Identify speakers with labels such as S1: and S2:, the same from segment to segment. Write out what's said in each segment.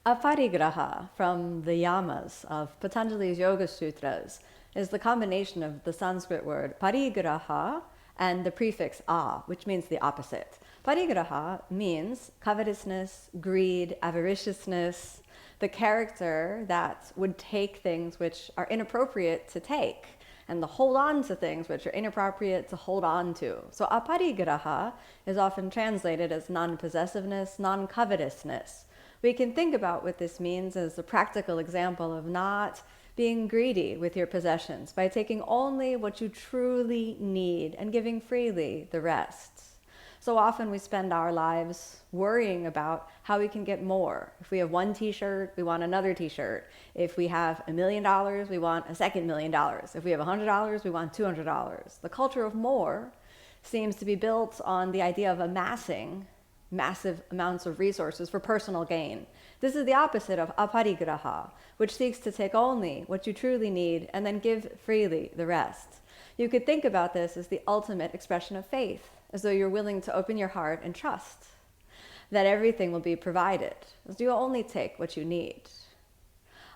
S1: Aparigraha from the Yamas of Patanjali's Yoga Sutras is the combination of the Sanskrit word parigraha and the prefix a, which means the opposite. Parigraha means covetousness, greed, avariciousness, the character that would take things which are inappropriate to take and to hold on to things which are inappropriate to hold on to. So aparigraha is often translated as non-possessiveness, non-covetousness. We can think about what this means as a practical example of not being greedy with your possessions by taking only what you truly need and giving freely the rest. So often we spend our lives worrying about how we can get more. If we have one t-shirt, we want another t-shirt. If we have $1 million, we want a second $1 million. If we have $100, we want $200. The culture of more seems to be built on the idea of amassing massive amounts of resources for personal gain. This is the opposite of aparigraha, which seeks to take only what you truly need and then give freely the rest. You could think about this as the ultimate expression of faith, as though you're willing to open your heart and trust that everything will be provided, as you only take what you need.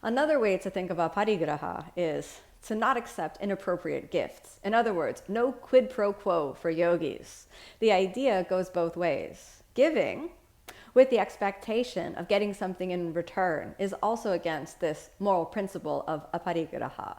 S1: Another way to think of aparigraha is to not accept inappropriate gifts. In other words, no quid pro quo for yogis. The idea goes both ways. Giving with the expectation of getting something in return is also against this moral principle of aparigraha.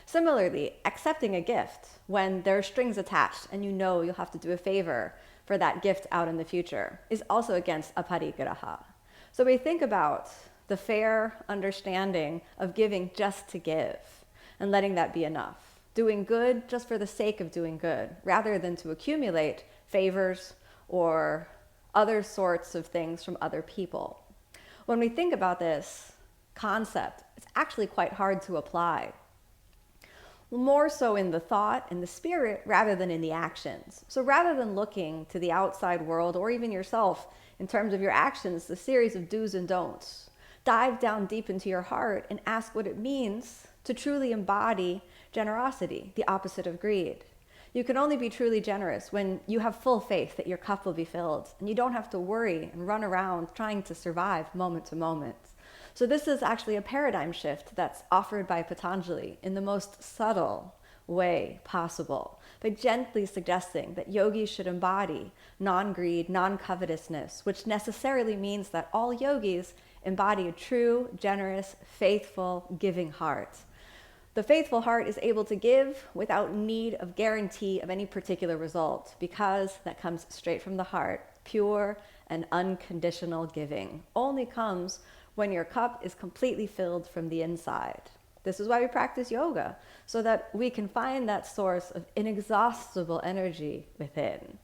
S1: Similarly, accepting a gift when there are strings attached and you know you'll have to do a favor for that gift out in the future is also against aparigraha. So we think about the fair understanding of giving just to give and letting that be enough. Doing good just for the sake of doing good, rather than to accumulate favors or other sorts of things from other people. When we think about this concept, it's actually quite hard to apply. More so in the thought and the spirit rather than in the actions. So rather than looking to the outside world or even yourself in terms of your actions, the series of do's and don'ts, dive down deep into your heart and ask what it means to truly embody generosity, the opposite of greed. You can only be truly generous when you have full faith that your cup will be filled and you don't have to worry and run around trying to survive moment to moment. So this is actually a paradigm shift that's offered by Patanjali in the most subtle way possible, by gently suggesting that yogis should embody non-greed, non-covetousness, which necessarily means that all yogis embody a true, generous, faithful, giving heart. The faithful heart is able to give without need of guarantee of any particular result, because that comes straight from the heart. Pure and unconditional giving only comes when your cup is completely filled from the inside. This is why we practice yoga, so that we can find that source of inexhaustible energy within.